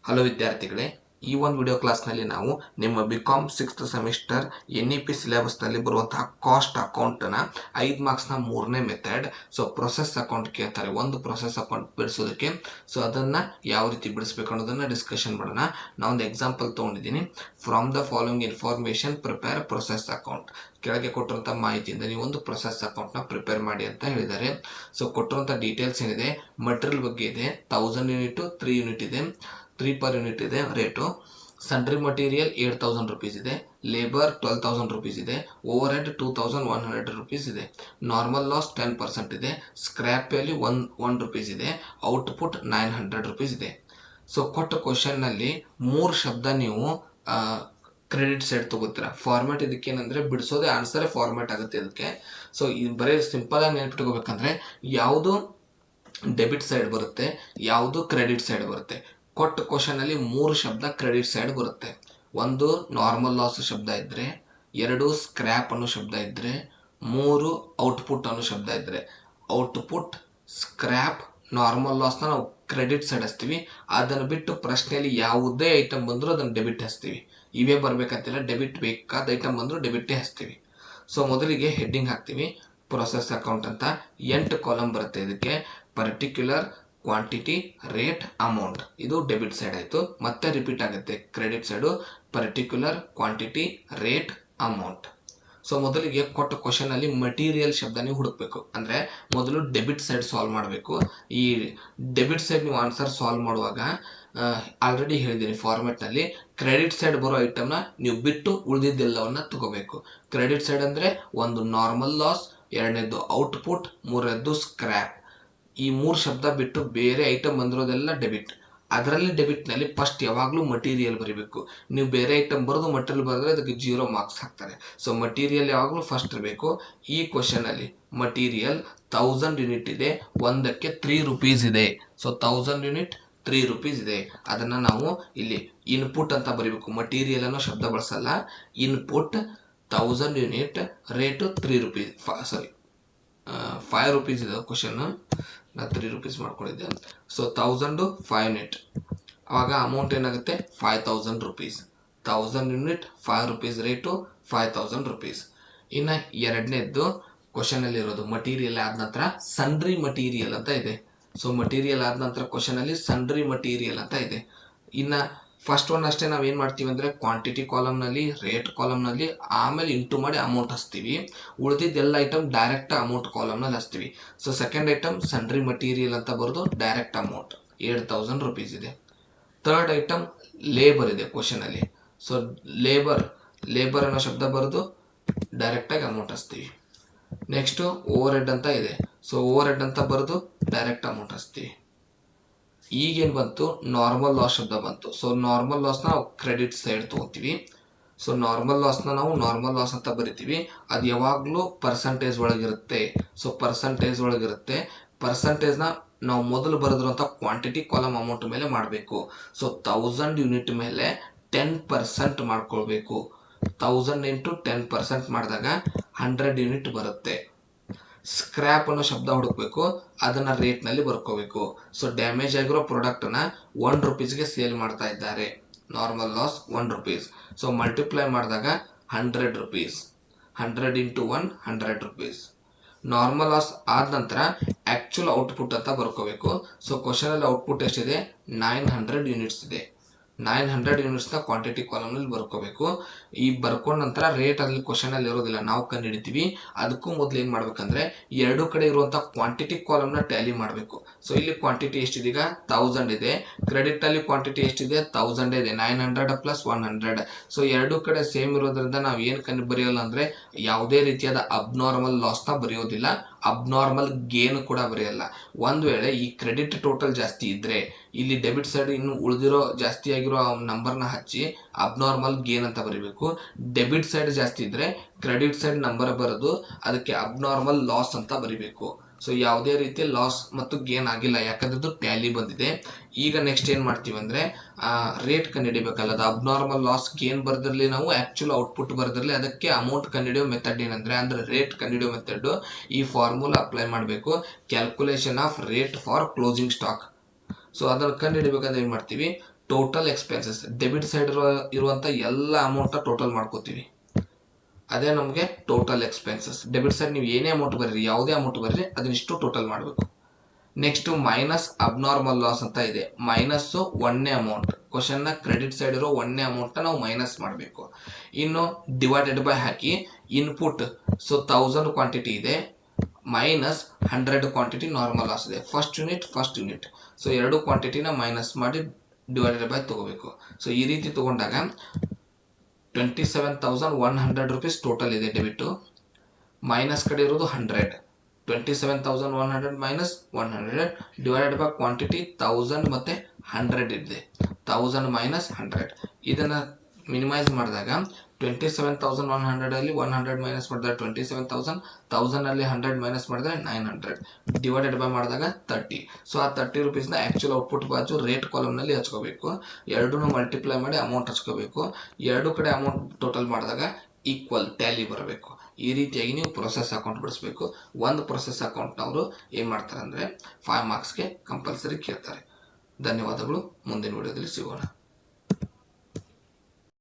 Hello ವಿದ್ಯಾರ್ಥಿಗಳೇ, ಈ ಒಂದು ವಿಡಿಯೋ ಕ್ಲಾಸ್ನಲ್ಲಿ ನಾವು ನಿಮ್ಮ ಬಿಕಾಮ್ 6th ಸೆಮಿಸ್ಟರ್ NEP ಸಿಲೆಬಸ್ನಲ್ಲಿ ಬರುವಂತಹ ಕಾಸ್ಟ್ ಅಕೌಂಟ್ನ 5 ಮಾರ್ಕ್ಸ್ನ ಮೂರನೇ ಮೆಥಡ್. ಸೊ ಪ್ರೊಸೆಸ್ ಅಕೌಂಟ್ ಕೇಳ್ತಾರೆ, ಒಂದು ಪ್ರೊಸೆಸ್ ಅಕೌಂಟ್ ಬಿಡಿಸೋದಕ್ಕೆ. ಸೊ ಅದನ್ನು ಯಾವ ರೀತಿ ಬಿಡಿಸ್ಬೇಕು ಅನ್ನೋದನ್ನು ಡಿಸ್ಕಷನ್ ಮಾಡೋಣ. ನಾವೊಂದು ಎಕ್ಸಾಂಪಲ್ ತೊಗೊಂಡಿದ್ದೀನಿ. From the following information prepare process account. ಕೆಳಗೆ ಕೊಟ್ಟಿರುವಂಥ ಮಾಹಿತಿಯಿಂದ ನೀವು ಒಂದು ಪ್ರೊಸೆಸ್ ಅಕೌಂಟ್ನ ಪ್ರಿಪೇರ್ ಮಾಡಿ ಅಂತ ಹೇಳಿದ್ದಾರೆ. ಸೊ ಕೊಟ್ಟಿರುವಂಥ ಡೀಟೇಲ್ಸ್ ಏನಿದೆ, ಮಟೀರಿಯಲ್ ಬಗ್ಗೆ ಇದೆ, 1000 ಯೂನಿಟು 3 ಯೂನಿಟ್ ಇದೆ, 3 per ಯೂನಿಟ್ ಇದೆ ರೇಟು. ಸನ್ಡ್ರಿ ಮಟೀರಿಯಲ್ 8000 ರುಪೀಸ್ ಇದೆ, ಲೇಬರ್ 12000 ರುಪೀಸ್ ಇದೆ, ಓವರ್ ಹೆಡ್ 2100 ರುಪೀಸ್ ಇದೆ, ನಾರ್ಮಲ್ ಲಾಸ್ 10% ಇದೆ, ಸ್ಕ್ರ್ಯಾಪ್ ವ್ಯಾಲ್ಯೂ 1 ರುಪೀಸ್ ಇದೆ, ಔಟ್ಪುಟ್ 900 ರುಪೀಸ್ ಇದೆ. ಸೊ ಕೊಟ್ಟ ಕ್ವಶನ್ನಲ್ಲಿ 3 ಶಬ್ದ ನೀವು ಕ್ರೆಡಿಟ್ ಸೈಡ್ ತಗೋತೀರಾ. ಫಾರ್ಮ್ಯಾಟ್ ಇದಕ್ಕೇನಂದರೆ ಬಿಡಿಸೋದೇ ಆನ್ಸರೇ ಫಾರ್ಮ್ಯಾಟ್ ಆಗುತ್ತೆ ಇದಕ್ಕೆ. ಸೊ ಇದು ಬರೀ ಸಿಂಪಲ್ ಆಗಿ ನೆನಪಿಟ್ಕೋಬೇಕಂದ್ರೆ ಯಾವುದು ಡೆಬಿಟ್ ಸೈಡ್ ಬರುತ್ತೆ, ಯಾವುದು ಕ್ರೆಡಿಟ್ ಸೈಡ್ ಬರುತ್ತೆ. ಕೊಟ್ಟ ಕ್ವಶನಲ್ಲಿ 3 ಶಬ್ದ ಕ್ರೆಡಿಟ್ ಸೈಡ್ ಬರುತ್ತೆ. ಒಂದು ನಾರ್ಮಲ್ ಲಾಸ್ ಶಬ್ದ ಇದ್ದರೆ, 2 ಸ್ಕ್ರ್ಯಾಪ್ ಅನ್ನೋ ಶಬ್ದ ಇದ್ದರೆ, 3 ಔಟ್ಪುಟ್ ಅನ್ನೋ ಶಬ್ದ ಇದ್ದರೆ. ಔಟ್ಪುಟ್, ಸ್ಕ್ರ್ಯಾಪ್, ನಾರ್ಮಲ್ ಲಾಸ್ನ ನಾವು ಕ್ರೆಡಿಟ್ ಸೈಡ್ ಹಚ್ತೀವಿ. ಅದನ್ನು ಬಿಟ್ಟು ಪ್ರಶ್ನೆಯಲ್ಲಿ ಯಾವುದೇ ಐಟಮ್ ಬಂದರೂ ಅದನ್ನು ಡೆಬಿಟ್ ಹಚ್ತೀವಿ. ಇವೇ ಬರಬೇಕಂತಿಲ್ಲ, ಡೆಬಿಟ್ ಬೇಕಾದ ಐಟಮ್ ಬಂದರೂ ಡೆಬಿಟ್ಟೇ ಹಚ್ತೀವಿ. ಸೊ ಮೊದಲಿಗೆ ಹೆಡ್ಡಿಂಗ್ ಹಾಕ್ತೀವಿ, ಪ್ರೊಸೆಸ್ ಅಕೌಂಟ್ ಅಂತ. 8 ಕಾಲಮ್ ಬರುತ್ತೆ ಇದಕ್ಕೆ. ಪರ್ಟಿಕ್ಯುಲರ್, ಕ್ವಾಂಟಿಟಿ, ರೇಟ್, ಅಮೌಂಟ್, ಇದು ಡೆಬಿಟ್ ಸೈಡ್ ಆಯಿತು. ಮತ್ತೆ ರಿಪೀಟ್ ಆಗುತ್ತೆ credit side, particular, quantity, rate, amount. So ಮೊದಲಿಗೆ ಕೊಟ್ಟ ಕ್ವಶನಲ್ಲಿ ಮಟೀರಿಯಲ್ ಶಬ್ದ ನೀವು ಹುಡುಕಬೇಕು. ಅಂದರೆ ಮೊದಲು ಡೆಬಿಟ್ ಸೈಡ್ ಸಾಲ್ವ್ ಮಾಡಬೇಕು. ಈ ಡೆಬಿಟ್ ಸೈಡ್ ನೀವು ಆನ್ಸರ್ ಸಾಲ್ವ್ ಮಾಡುವಾಗ ಆಲ್ರೆಡಿ ಹೇಳಿದ್ದೀನಿ ಫಾರ್ಮೆಟ್ನಲ್ಲಿ, ಕ್ರೆಡಿಟ್ ಸೈಡ್ ಬರೋ ಐಟಮ್ನ ನೀವು ಬಿಟ್ಟು ಉಳಿದಿದ್ದೆಲ್ಲವನ್ನ ತಗೋಬೇಕು. ಕ್ರೆಡಿಟ್ ಸೈಡ್ ಅಂದರೆ ಒಂದು ನಾರ್ಮಲ್ ಲಾಸ್, 2ನೇದು ಔಟ್ಪುಟ್, 3ನೇದು ಸ್ಕ್ರ್ಯಾಪ್. ಈ 3 ಶಬ್ದ ಬಿಟ್ಟು ಬೇರೆ ಐಟಮ್ ಬಂದಿರೋದೆಲ್ಲ ಡೆಬಿಟ್. ಅದರಲ್ಲಿ ಡೆಬಿಟ್ನಲ್ಲಿ ಫಸ್ಟ್ ಯಾವಾಗಲೂ ಮಟೀರಿಯಲ್ ಬರೀಬೇಕು. ನೀವು ಬೇರೆ ಐಟಮ್ ಬರೋದು ಮಟೀರಿಯಲ್ ಬರೆದ್ರೆ ಅದಕ್ಕೆ 0 ಮಾರ್ಕ್ಸ್ ಹಾಕ್ತಾರೆ. ಸೊ ಮಟೀರಿಯಲ್ ಯಾವಾಗಲೂ ಫಸ್ಟ್ ಇರಬೇಕು. ಈ ಕ್ವಶನಲ್ಲಿ ಮಟೀರಿಯಲ್ 1000 ಯೂನಿಟ್ ಇದೆ, ಒಂದಕ್ಕೆ 3 ರುಪೀಸ್ ಇದೆ. ಸೊ 1000 ಯೂನಿಟ್ 3 ರುಪೀಸ್ ಇದೆ. ಅದನ್ನು ನಾವು ಇಲ್ಲಿ ಇನ್ಪುಟ್ ಅಂತ ಬರೀಬೇಕು. ಮಟೀರಿಯಲ್ ಅನ್ನೋ ಶಬ್ದ ಬಳಸಲ್ಲ. Input 1000 unit, rate 3 rupees, 5 rupees ಇದೆ ಕ್ವಶನ್, ನಾನು 3 ರುಪೀಸ್ ಮಾಡ್ಕೊಂಡಿದ್ದೆ. ಸೊ 1000 5 ಯೂನಿಟ್, ಆವಾಗ ಅಮೌಂಟ್ ಏನಾಗುತ್ತೆ 5000 rupees. 1000 unit 5 rupees rate, 5000 rupees. ಇನ್ನು 2ನೇದ್ದು ಕ್ವಶನಲ್ಲಿ ಇರೋದು ಮಟೀರಿಯಲ್ ಆದ ನಂತರ ಸನ್ಡ್ರಿ ಮಟೀರಿಯಲ್ ಅಂತ ಇದೆ. ಸೊ ಮಟೀರಿಯಲ್ ಆದ ನಂತರ ಕ್ವಶನಲ್ಲಿ ಸನ್ಡ್ರಿ ಮಟೀರಿಯಲ್ ಅಂತ ಇದೆ. ಇನ್ನು ಫಸ್ಟ್ ಒನ್ ಅಷ್ಟೇ ನಾವೇನು ಮಾಡ್ತೀವಿ ಅಂದರೆ ಕ್ವಾಂಟಿಟಿ ಕಾಲಮ್ನಲ್ಲಿ, ರೇಟ್ ಕಾಲಮ್ನಲ್ಲಿ, ಆಮೇಲೆ ಇಂಟು ಮಾಡಿ ಅಮೌಂಟ್ ಹಚ್ತೀವಿ. ಉಳಿದಿದ್ದೆಲ್ಲ ಐಟಮ್ ಡೈರೆಕ್ಟ್ ಅಮೌಂಟ್ ಕಾಲಮ್ನಲ್ಲಿ ಹಚ್ತೀವಿ. So second item sundry material ಅಂತ ಬರೆದು ಡೈರೆಕ್ಟ್ ಅಮೌಂಟ್ 8000 ರುಪೀಸ್ ಇದೆ. ಥರ್ಡ್ ಐಟಮ್ ಲೇಬರ್ ಇದೆ ಕ್ವಶನಲ್ಲಿ. ಸೊ ಲೇಬರ್ ಅನ್ನೋ ಶಬ್ದ ಬರೆದು ಡೈರೆಕ್ಟಾಗಿ ಅಮೌಂಟ್ ಹಚ್ತೀವಿ. ನೆಕ್ಸ್ಟು ಓವರ್ ಹೆಡ್ ಅಂತ ಇದೆ. ಸೊ ಓವರ್ ಹೆಡ್ ಅಂತ ಬರೆದು ಡೈರೆಕ್ಟ್ ಅಮೌಂಟ್ ಹಚ್ತೀವಿ. ಈಗೇನು ಬಂತು, ನಾರ್ಮಲ್ ಲಾಸ್ ಶಬ್ದ ಬಂತು. ಸೊ ನಾರ್ಮಲ್ ಲಾಸ್ನ ನಾವು ಕ್ರೆಡಿಟ್ ಸೈಡ್ ತೊಗೋತೀವಿ. ಸೊ ನಾರ್ಮಲ್ ಲಾಸ್ನ ನಾವು ನಾರ್ಮಲ್ ಲಾಸ್ ಅಂತ ಬರಿತೀವಿ. ಅದು ಯಾವಾಗಲೂ ಪರ್ಸಂಟೇಜ್ ಒಳಗಿರುತ್ತೆ. ಸೊ ಪರ್ಸಂಟೇಜ್ ಒಳಗಿರುತ್ತೆ. ಪರ್ಸಂಟೇಜ್ನ ನಾವು ಮೊದಲು ಬರೆದಿರುವಂಥ ಕ್ವಾಂಟಿಟಿ ಕಾಲಮ್ ಅಮೌಂಟ್ ಮೇಲೆ ಮಾಡಬೇಕು. ಸೊ 1000 ಯೂನಿಟ್ ಮೇಲೆ 10% ಮಾಡ್ಕೊಳ್ಬೇಕು. 1000 ಇಂಟು 10% ಮಾಡಿದಾಗ 100 ಯೂನಿಟ್ ಬರುತ್ತೆ. ಸ್ಕ್ರ್ಯಾಪ್ ಅನ್ನೋ ಶಬ್ದ ಹುಡುಕಬೇಕು, ಅದನ್ನು ರೇಟ್ನಲ್ಲಿ ಬರ್ಕೋಬೇಕು. ಸೊ ಡ್ಯಾಮೇಜ್ ಆಗಿರೋ ಪ್ರಾಡಕ್ಟನ್ನು 1 ರುಪೀಸ್ಗೆ ಸೇಲ್ ಮಾಡ್ತಾ ಇದ್ದಾರೆ. Normal loss 1 rupees. So multiply ಮಾಡಿದಾಗ 100 rupees. 100 into 1 100 rupees. Normal loss ಆದ ನಂತರ ಆ್ಯಕ್ಚುಲ್ ಔಟ್ಪುಟ್ ಅಂತ ಬರ್ಕೋಬೇಕು. ಸೊ ಕ್ವಶನಲ್ಲಿ ಔಟ್ಪುಟ್ ಎಷ್ಟಿದೆ, 900 ಯೂನಿಟ್ಸ್ ಇದೆ. 900 ಯೂನಿಟ್ಸ್ನ ಕ್ವಾಂಟಿಟಿ ಕಾಲಮ್ನಲ್ಲಿ ಬರ್ಕೋಬೇಕು. ಈ ಬರ್ಕೊಂಡ ನಂತರ ರೇಟ್ ಅಲ್ಲಿ ಕ್ವಶನಲ್ಲಿ ಇರೋದಿಲ್ಲ, ನಾವು ಕಂಡುಹಿಡಿತೀವಿ. ಅದಕ್ಕೂ ಮೊದಲು ಏನು ಮಾಡ್ಬೇಕಂದ್ರೆ 2 ಕಡೆ ಇರುವಂಥ ಕ್ವಾಂಟಿಟಿ ಕಾಲಮ್ನ ಟ್ಯಾಲಿ ಮಾಡಬೇಕು. ಸೊ ಇಲ್ಲಿ ಕ್ವಾಂಟಿಟಿ ಎಷ್ಟಿದೀಗ 1000 ಇದೆ, ಕ್ರೆಡಿಟಲ್ಲಿ ಕ್ವಾಂಟಿಟಿ ಎಷ್ಟಿದೆ 1000 ಇದೆ, 900 ಪ್ಲಸ್ 100. ಸೊ 2 ಕಡೆ ಸೇಮ್ ಇರೋದ್ರಿಂದ ನಾವು ಏನು ಬರೆಯೋಲ್ಲ ಅಂದರೆ ಯಾವುದೇ ರೀತಿಯಾದ ಅಬ್ನಾರ್ಮಲ್ ಲಾಸ್ನ ಬರೆಯೋದಿಲ್ಲ, ಅಬ್ನಾರ್ಮಲ್ ಗೇನ್ ಕೂಡ ಬರೆಯಲ್ಲ. ಒಂದು ವೇಳೆ ಈ ಕ್ರೆಡಿಟ್ ಟೋಟಲ್ ಜಾಸ್ತಿ ಇದ್ದರೆ ಇಲ್ಲಿ ಡೆಬಿಟ್ ಸೈಡ್ ಇನ್ನು ಉಳಿದಿರೋ ಜಾಸ್ತಿ ಆಗಿರೋ ನಂಬರ್ನ ಹಚ್ಚಿ ಅಬ್ನಾರ್ಮಲ್ ಗೇನ್ ಅಂತ ಬರೀಬೇಕು. ಡೆಬಿಟ್ ಸೈಡ್ ಜಾಸ್ತಿ ಇದ್ದರೆ ಕ್ರೆಡಿಟ್ ಸೈಡ್ ನಂಬರ್ ಬರೆದು ಅದಕ್ಕೆ ಅಬ್ನಾರ್ಮಲ್ ಲಾಸ್ ಅಂತ ಬರೀಬೇಕು. ಸೊ ಯಾವುದೇ ರೀತಿಯ ಲಾಸ್ ಮತ್ತು ಗೇನ್ ಆಗಿಲ್ಲ, ಯಾಕಂದ್ರೆ ಟ್ಯಾಲಿ ಬಂದಿದೆ. ಈಗ ನೆಕ್ಸ್ಟ್ ಏನು ಮಾಡ್ತೀವಿ ಅಂದರೆ ರೇಟ್ ಕಂಡುಹಿಡಿಬೇಕಲ್ಲ. ಅದು ಅಬ್ನಾರ್ಮಲ್ ಲಾಸ್ ಗೇನ್ ಬರೆದಿರಲಿ, ನಾವು ಆ್ಯಕ್ಚುಲ್ ಔಟ್ಪುಟ್ ಬರೆದಿರಲಿ, ಅದಕ್ಕೆ ಅಮೌಂಟ್ ಕಂಡುಹಿಡಿಯೋ ಮೆಥಡ್ ಏನಂದರೆ ರೇಟ್ ಕಂಡುಹಿಡಿಯೋ ಮೆಥಡ್. ಈ ಫಾರ್ಮುಲಾ ಅಪ್ಲೈ ಮಾಡಬೇಕು, calculation of rate for closing stock. So ಅದನ್ನು ಕಂಡುಹಿಡಿಬೇಕಾದ್ರೆ ಏನು ಮಾಡ್ತೀವಿ, ಟೋಟಲ್ ಎಕ್ಸ್ಪೆನ್ಸಸ್ ಡೆಬಿಟ್ ಸೈಡ್ ಇರುವಂಥ ಎಲ್ಲ ಅಮೌಂಟ ಟೋಟಲ್ ಮಾಡ್ಕೋತೀವಿ. ಅದೇ ನಮಗೆ ಟೋಟಲ್ ಎಕ್ಸ್ಪೆನ್ಸಸ್. ಡೆಬಿಟ್ ಸೈಡ್ ನೀವು ಏನೇ ಅಮೌಂಟ್ ಬರೀರಿ, ಯಾವುದೇ ಅಮೌಂಟ್ ಬರೀರಿ, ಅದನ್ನಿಷ್ಟು ಟೋಟಲ್ ಮಾಡಬೇಕು. ನೆಕ್ಸ್ಟು ಮೈನಸ್ ಅಬ್ನಾರ್ಮಲ್ ಲಾಸ್ ಅಂತ ಇದೆ. ಮೈನಸ್ಸು ಒಂದನೇ ಅಮೌಂಟ್. ಕ್ವಶನ್ನ ಕ್ರೆಡಿಟ್ ಸೈಡ್ ಇರೋ ಒಂದನೇ ಅಮೌಂಟ್ನ ನಾವು ಮೈನಸ್ ಮಾಡಬೇಕು. ಇನ್ನು divided by hockey input. So 1000 quantity ಇದೆ, ಮೈನಸ್ 100 ಕ್ವಾಂಟಿಟಿ ನಾರ್ಮಲ್ ಲಾಸ್ ಇದೆ. First unit. ಸೊ 2 ಕ್ವಾಂಟಿಟಿನ ಮೈನಸ್ ಮಾಡಿ ಡಿವೈಡೆಡ್ ಬೈ ತಗೋಬೇಕು. ಸೊ ಈ ರೀತಿ ತಗೊಂಡಾಗ 27,100 ರುಪೀಸ್ ಟೋಟಲ್ ಇದೆ ಡೆಬಿಟು. ಮೈನಸ್ ಕಡೆ ಇರೋದು 100. 27,100 ಮೈನಸ್ 100 ಡಿವೈಡೆಡ್ ಬೈ ಕ್ವಾಂಟಿಟಿ 1000 ಮತ್ತು 100 ಇದೆ. 1000 ಮೈನಸ್ 100. ಇದನ್ನು ಮಿನಿಮೈಸ್ ಮಾಡಿದಾಗ 27,100 ಅಲ್ಲಿ 100 ಮೈನಸ್ ಮಾಡಿದ್ರೆ 27,000, 1000 100 ಮೈನಸ್ ಮಾಡಿದ್ರೆ 900 ಡಿವೈಡೆಡ್ ಬೈ ಮಾಡಿದಾಗ 30. ಸೊ ಆ 30 ರುಪೀಸ್ನ ಆ್ಯಕ್ಚುಲ್ ಔಟ್ಪುಟ್ ಬಾಜು ರೇಟ್ ಕಾಲಮ್ನಲ್ಲಿ ಹಚ್ಕೋಬೇಕು. ಎರಡನ್ನೂ ಮಲ್ಟಿಪ್ಲೈ ಮಾಡಿ ಅಮೌಂಟ್ ಹಚ್ಕೋಬೇಕು. ಎರಡು ಕಡೆ ಅಮೌಂಟ್ ಟೋಟಲ್ ಮಾಡಿದಾಗ ಈಕ್ವಲ್ ಟ್ಯಾಲಿ ಬರಬೇಕು. ಈ ರೀತಿಯಾಗಿ ನೀವು ಪ್ರೊಸೆಸ್ ಅಕೌಂಟ್ ಬಿಡಿಸ್ಬೇಕು. ಒಂದು ಪ್ರೊಸೆಸ್ ಅಕೌಂಟ್ನವರು ಏನು ಮಾಡ್ತಾರೆ ಅಂದರೆ 5 ಮಾರ್ಕ್ಸ್ಗೆ ಕಂಪಲ್ಸರಿ ಕೇಳ್ತಾರೆ. ಧನ್ಯವಾದಗಳು. ಮುಂದಿನ ವಿಡಿಯೋದಲ್ಲಿ ಸಿಗೋಣ.